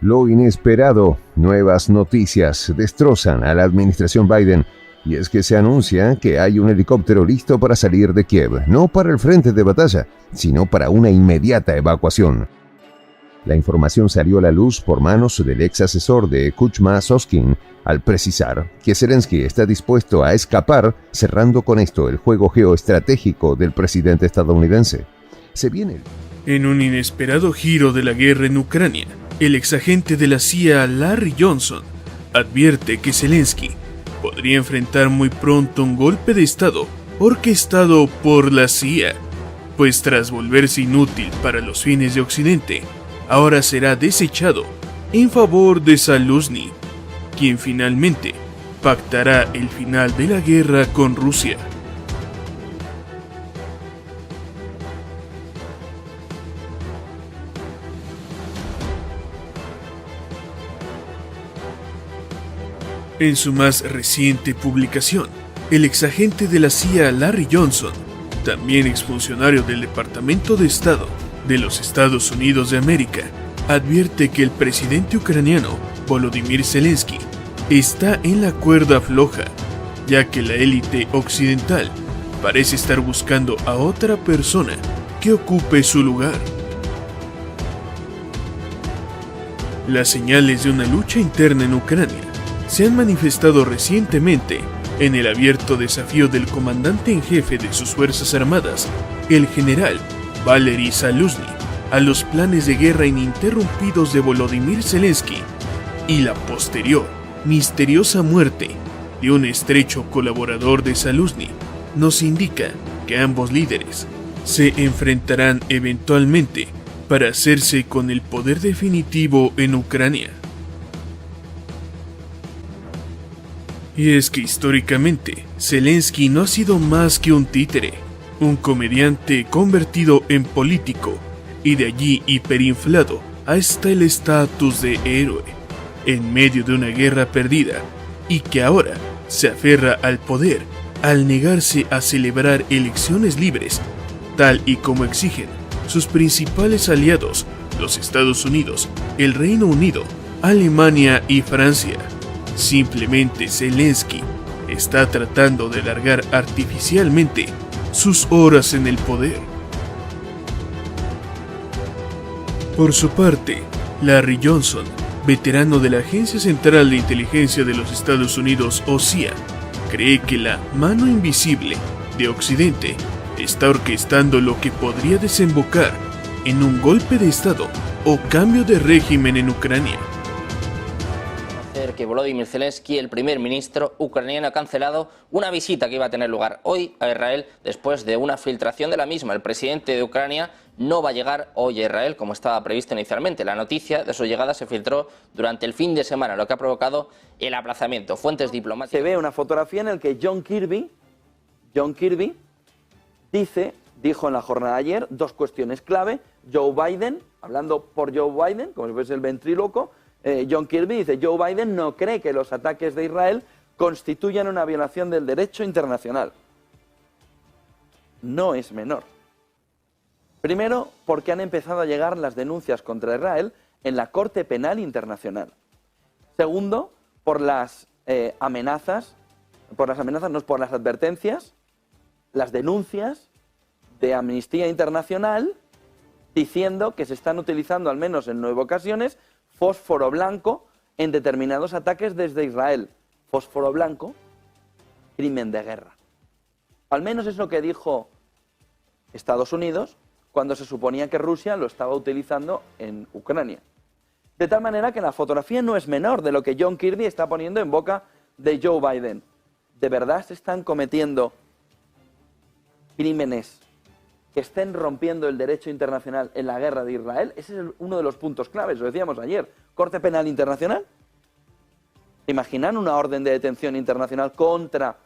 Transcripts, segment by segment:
Lo inesperado, nuevas noticias destrozan a la administración Biden, y es que se anuncia que hay un helicóptero listo para salir de Kiev, no para el frente de batalla, sino para una inmediata evacuación. La información salió a la luz por manos del ex asesor de Kuchma Soskin, al precisar que Zelensky está dispuesto a escapar, cerrando con esto el juego geoestratégico del presidente estadounidense. Se viene. En un inesperado giro de la guerra en Ucrania, el exagente de la CIA Larry Johnson advierte que Zelensky podría enfrentar muy pronto un golpe de estado orquestado por la CIA, pues tras volverse inútil para los fines de Occidente, ahora será desechado en favor de Zaluzny, quien finalmente pactará el final de la guerra con Rusia. En su más reciente publicación, el exagente de la CIA Larry Johnson, también exfuncionario del Departamento de Estado de los Estados Unidos de América, advierte que el presidente ucraniano Volodymyr Zelensky está en la cuerda floja, ya que la élite occidental parece estar buscando a otra persona que ocupe su lugar. Las señales de una lucha interna en Ucrania se han manifestado recientemente en el abierto desafío del comandante en jefe de sus Fuerzas Armadas, el general Valery Zaluzny, a los planes de guerra ininterrumpidos de Volodymyr Zelensky y la posterior, misteriosa muerte de un estrecho colaborador de Zaluzny nos indica que ambos líderes se enfrentarán eventualmente para hacerse con el poder definitivo en Ucrania. Y es que históricamente, Zelensky no ha sido más que un títere, un comediante convertido en político, y de allí hiperinflado hasta el estatus de héroe, en medio de una guerra perdida, y que ahora se aferra al poder al negarse a celebrar elecciones libres, tal y como exigen sus principales aliados, los Estados Unidos, el Reino Unido, Alemania y Francia. Simplemente Zelensky está tratando de alargar artificialmente sus horas en el poder. Por su parte, Larry Johnson, veterano de la Agencia Central de Inteligencia de los Estados Unidos o CIA, cree que la mano invisible de Occidente está orquestando lo que podría desembocar en un golpe de Estado o cambio de régimen en Ucrania. Que Volodymyr Zelensky, el primer ministro ucraniano, ha cancelado una visita que iba a tener lugar hoy a Israel después de una filtración de la misma. El presidente de Ucrania no va a llegar hoy a Israel como estaba previsto inicialmente. La noticia de su llegada se filtró durante el fin de semana, lo que ha provocado el aplazamiento. Fuentes diplomáticas. Se ve una fotografía en la que John Kirby dijo en la jornada de ayer dos cuestiones clave. Joe Biden, hablando por Joe Biden, como si fuese el ventríloco, John Kirby dice: Joe Biden no cree que los ataques de Israel constituyan una violación del derecho internacional. No es menor. Primero, porque han empezado a llegar las denuncias contra Israel en la Corte Penal Internacional. Segundo, por las amenazas, por las advertencias, las denuncias de Amnistía Internacional diciendo que se están utilizando, al menos en 9 ocasiones, fósforo blanco en determinados ataques desde Israel. Fósforo blanco, crimen de guerra. Al menos es lo que dijo Estados Unidos cuando se suponía que Rusia lo estaba utilizando en Ucrania. De tal manera que la fotografía no es menor de lo que John Kirby está poniendo en boca de Joe Biden. ¿De verdad se están cometiendo crímenes que estén rompiendo el derecho internacional en la guerra de Israel? Ese es uno de los puntos claves, lo decíamos ayer. ¿Corte Penal Internacional? ¿Se imaginan una orden de detención internacional contra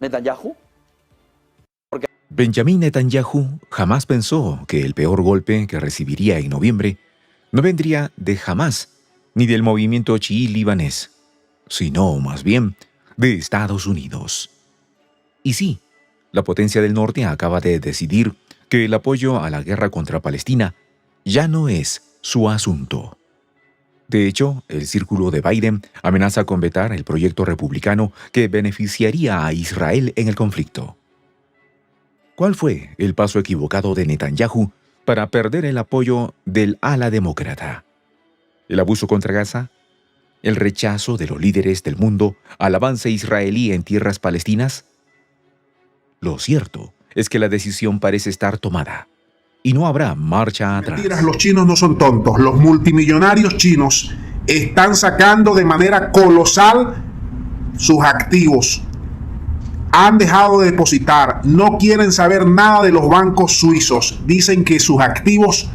Netanyahu? Benjamin Netanyahu jamás pensó que el peor golpe que recibiría en noviembre no vendría de Hamás ni del movimiento chií libanés, sino más bien de Estados Unidos. Y sí, la potencia del norte acaba de decidir que el apoyo a la guerra contra Palestina ya no es su asunto. De hecho, el círculo de Biden amenaza con vetar el proyecto republicano que beneficiaría a Israel en el conflicto. ¿Cuál fue el paso equivocado de Netanyahu para perder el apoyo del ala demócrata? ¿El abuso contra Gaza? ¿El rechazo de los líderes del mundo al avance israelí en tierras palestinas? Lo cierto es que la decisión parece estar tomada y no habrá marcha atrás. Mentiras, los chinos no son tontos. Los multimillonarios chinos están sacando de manera colosal sus activos. Han dejado de depositar, no quieren saber nada de los bancos suizos. Dicen que sus activos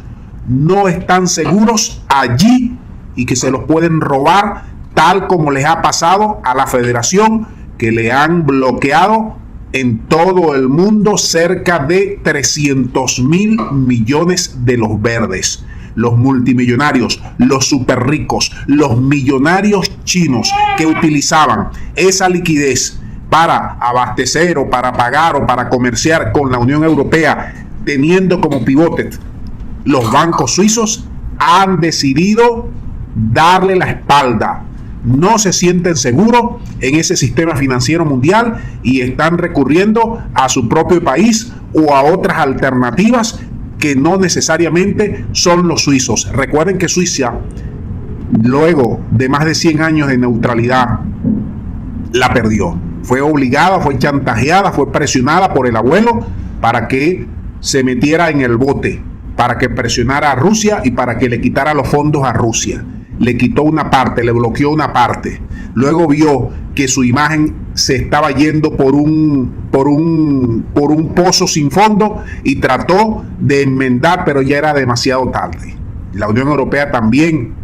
no están seguros allí y que se los pueden robar, tal como les ha pasado a la Federación, que le han bloqueado en todo el mundo cerca de 300.000 millones de los verdes. Los multimillonarios, los super ricos, los millonarios chinos que utilizaban esa liquidez para abastecer o para pagar o para comerciar con la Unión Europea, teniendo como pivote los bancos suizos, han decidido darle la espalda. No se sienten seguros en ese sistema financiero mundial y están recurriendo a su propio país o a otras alternativas que no necesariamente son los suizos. Recuerden que Suiza, luego de más de 100 años de neutralidad, la perdió. Fue obligada, fue chantajeada, fue presionada por el abuelo para que se metiera en el bote, para que presionara a Rusia y para que le quitara los fondos a Rusia. Le quitó una parte, le bloqueó una parte. Luego vio que su imagen se estaba yendo por un pozo sin fondo y trató de enmendar, pero ya era demasiado tarde. La Unión Europea también,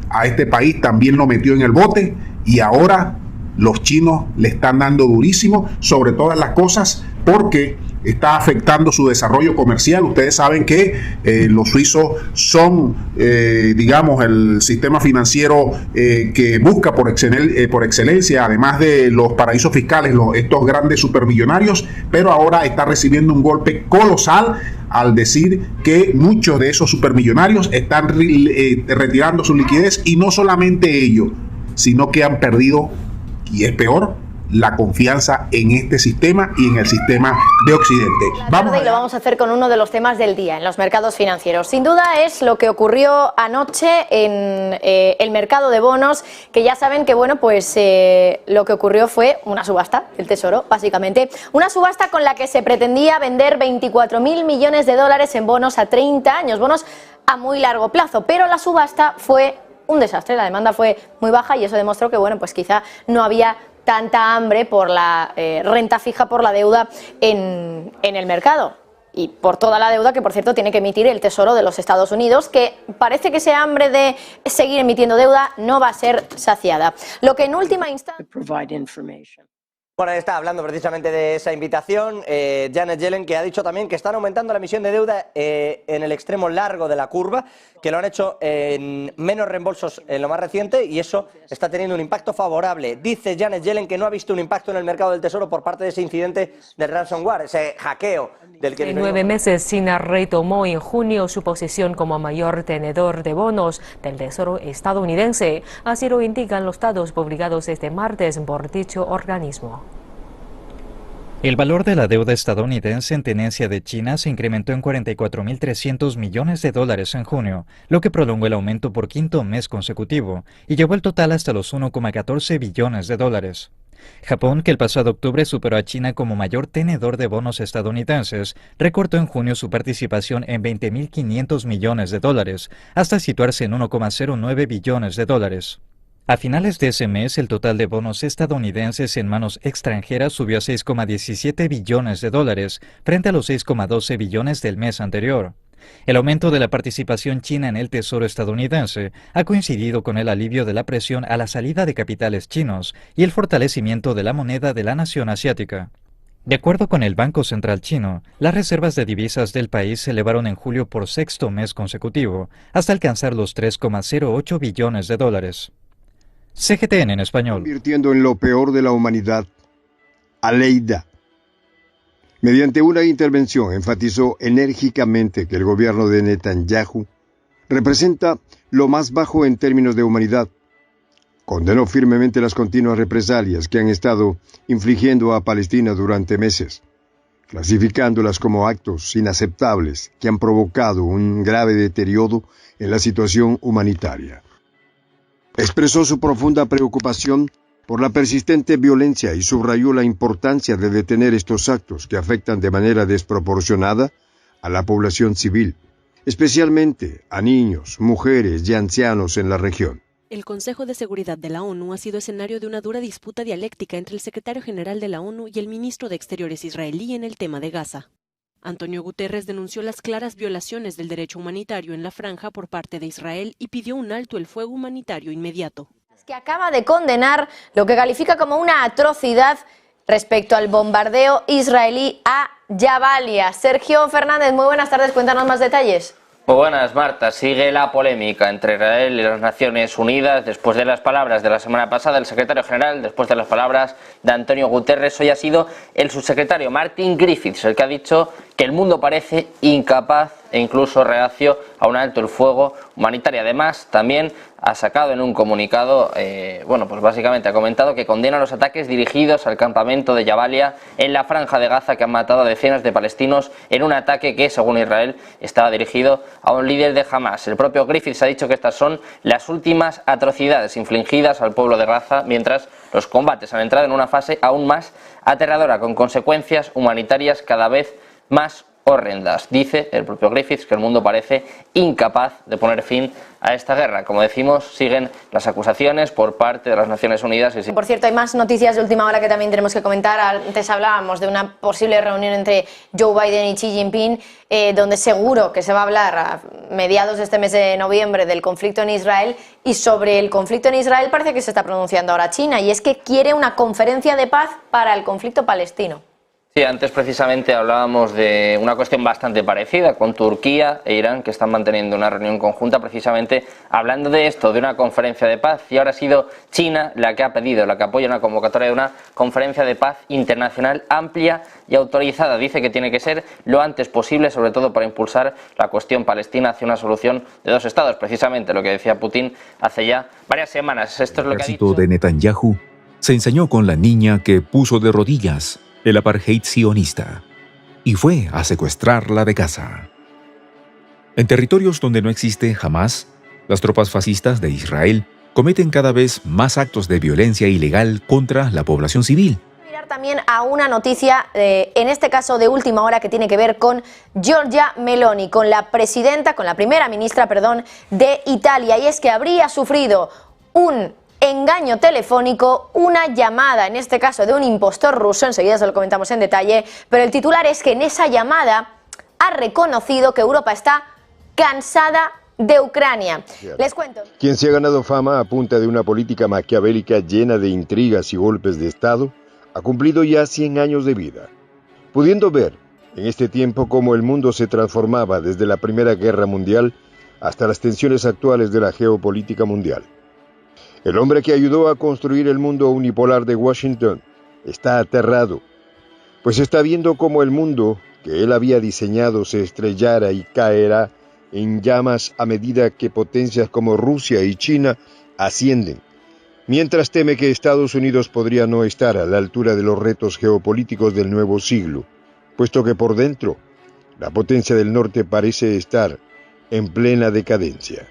a este país también lo metió en el bote y ahora los chinos le están dando durísimo sobre todas las cosas porque está afectando su desarrollo comercial. Ustedes saben que los suizos son, digamos, el sistema financiero que busca por excelencia, además de los paraísos fiscales, estos grandes supermillonarios, pero ahora está recibiendo un golpe colosal al decir que muchos de esos supermillonarios están retirando su liquidez y no solamente ellos, sino que han perdido, y es peor, la confianza en este sistema y en el sistema de Occidente. Y lo vamos a hacer con uno de los temas del día en los mercados financieros. Sin duda es lo que ocurrió anoche en el mercado de bonos, que ya saben que bueno, pues lo que ocurrió fue una subasta del Tesoro, básicamente. Una subasta con la que se pretendía vender 24.000 millones de dólares en bonos a 30 años, bonos a muy largo plazo, pero la subasta fue un desastre, la demanda fue muy baja y eso demostró que bueno, pues quizá no había tanta hambre por la renta fija, por la deuda en el mercado y por toda la deuda que, por cierto, tiene que emitir el Tesoro de los Estados Unidos, que parece que esa hambre de seguir emitiendo deuda no va a ser saciada. Lo que en última instancia... Bueno, está hablando precisamente de esa invitación Janet Yellen, que ha dicho también que están aumentando la emisión de deuda en el extremo largo de la curva, que lo han hecho en menos reembolsos en lo más reciente y eso está teniendo un impacto favorable. Dice Janet Yellen que no ha visto un impacto en el mercado del tesoro por parte de ese incidente del ransomware, ese hackeo del que... En 9 meses, China retomó en junio su posición como mayor tenedor de bonos del tesoro estadounidense. Así lo indican los datos publicados este martes por dicho organismo. El valor de la deuda estadounidense en tenencia de China se incrementó en 44.300 millones de dólares en junio, lo que prolongó el aumento por quinto mes consecutivo y llevó el total hasta los 1,14 billones de dólares. Japón, que el pasado octubre superó a China como mayor tenedor de bonos estadounidenses, recortó en junio su participación en 20.500 millones de dólares, hasta situarse en 1,09 billones de dólares. A finales de ese mes, el total de bonos estadounidenses en manos extranjeras subió a 6,17 billones de dólares, frente a los 6,12 billones del mes anterior. El aumento de la participación china en el tesoro estadounidense ha coincidido con el alivio de la presión a la salida de capitales chinos y el fortalecimiento de la moneda de la nación asiática. De acuerdo con el Banco Central chino, las reservas de divisas del país se elevaron en julio por sexto mes consecutivo, hasta alcanzar los 3,08 billones de dólares. CGTN en español. Convirtiendo en lo peor de la humanidad, Aleida. Mediante una intervención enfatizó enérgicamente que el gobierno de Netanyahu representa lo más bajo en términos de humanidad. Condenó firmemente las continuas represalias que han estado infligiendo a Palestina durante meses, clasificándolas como actos inaceptables que han provocado un grave deterioro en la situación humanitaria. Expresó su profunda preocupación por la persistente violencia y subrayó la importancia de detener estos actos que afectan de manera desproporcionada a la población civil, especialmente a niños, mujeres y ancianos en la región. El Consejo de Seguridad de la ONU ha sido escenario de una dura disputa dialéctica entre el secretario general de la ONU y el ministro de Exteriores israelí en el tema de Gaza. Antonio Guterres denunció las claras violaciones del derecho humanitario en la franja por parte de Israel y pidió un alto el fuego humanitario inmediato. Que acaba de condenar lo que califica como una atrocidad respecto al bombardeo israelí a Jabalia. Sergio Fernández, muy buenas tardes, cuéntanos más detalles. Muy buenas, Marta. Sigue la polémica entre Israel y las Naciones Unidas después de las palabras de la semana pasada del secretario general, después de las palabras de Antonio Guterres. Hoy ha sido el subsecretario Martin Griffiths el que ha dicho que el mundo parece incapaz e incluso reacio a un alto el fuego humanitario. Además, también ha sacado en un comunicado, pues básicamente ha comentado que condena los ataques dirigidos al campamento de Jabalia en la franja de Gaza, que han matado a decenas de palestinos en un ataque que, según Israel, estaba dirigido a un líder de Hamas. El propio Griffiths ha dicho que estas son las últimas atrocidades infligidas al pueblo de Gaza, mientras los combates han entrado en una fase aún más aterradora, con consecuencias humanitarias cada vez más horrendas. Dice el propio Griffiths que el mundo parece incapaz de poner fin a esta guerra. Como decimos, siguen las acusaciones por parte de las Naciones Unidas. Por cierto, hay más noticias de última hora que también tenemos que comentar. Antes hablábamos de una posible reunión entre Joe Biden y Xi Jinping, donde seguro que se va a hablar a mediados de este mes de noviembre del conflicto en Israel, y sobre el conflicto en Israel parece que se está pronunciando ahora China, y es que quiere una conferencia de paz para el conflicto palestino. Sí, antes precisamente hablábamos de una cuestión bastante parecida con Turquía e Irán, que están manteniendo una reunión conjunta precisamente hablando de esto, de una conferencia de paz, y ahora ha sido China la que ha pedido, la que apoya una convocatoria de una conferencia de paz internacional amplia y autorizada. Dice que tiene que ser lo antes posible, sobre todo para impulsar la cuestión palestina hacia una solución de dos estados, precisamente lo que decía Putin hace ya varias semanas. Esto es lo que ha dicho. El ejército de Netanyahu se ensañó con la niña que puso de rodillas el apartheid sionista y fue a secuestrarla de Gaza. En territorios donde no existe Hamas, las tropas fascistas de Israel cometen cada vez más actos de violencia ilegal contra la población civil. Mirar también a una noticia, en este caso de última hora, que tiene que ver con Giorgia Meloni, con la primera ministra de Italia, y es que habría sufrido un engaño telefónico, una llamada, en este caso de un impostor ruso, enseguida se lo comentamos en detalle, pero el titular es que en esa llamada ha reconocido que Europa está cansada de Ucrania. Les cuento. Quien se ha ganado fama a punta de una política maquiavélica llena de intrigas y golpes de Estado, ha cumplido ya 100 años de vida, pudiendo ver en este tiempo cómo el mundo se transformaba desde la Primera Guerra Mundial hasta las tensiones actuales de la geopolítica mundial. El hombre que ayudó a construir el mundo unipolar de Washington está aterrado, pues está viendo cómo el mundo que él había diseñado se estrellara y caerá en llamas a medida que potencias como Rusia y China ascienden, mientras teme que Estados Unidos podría no estar a la altura de los retos geopolíticos del nuevo siglo, puesto que por dentro la potencia del norte parece estar en plena decadencia.